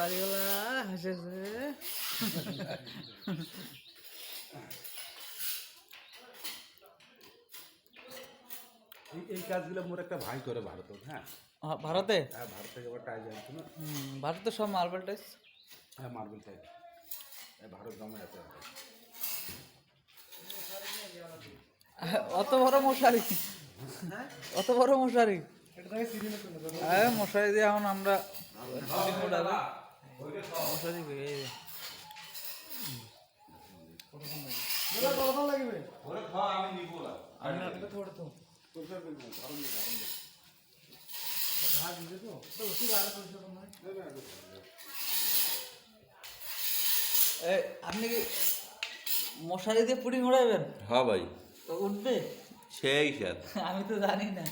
বাড়িওয়ালা হাসেছে। এই কাজগুলো মোর একটা ভাই করে ভারত, হ্যাঁ ভারতে? হ্যাঁ ভারত থেকে আবার টাই জানতো না। ভারতে সব মার্বেল টাইস। হ্যাঁ মার্বেল টাই ভারত জমা আছে। অত বড় মশারি, অত বড় মশারি, মশারি দিয়ে এখন আমরা মশারি আপনি কি মশারি দিয়ে পুডিং উড়াইবেন? হ্যাঁ ভাই, তো উঠবে? সেই স্যার। আমি তো জানি না।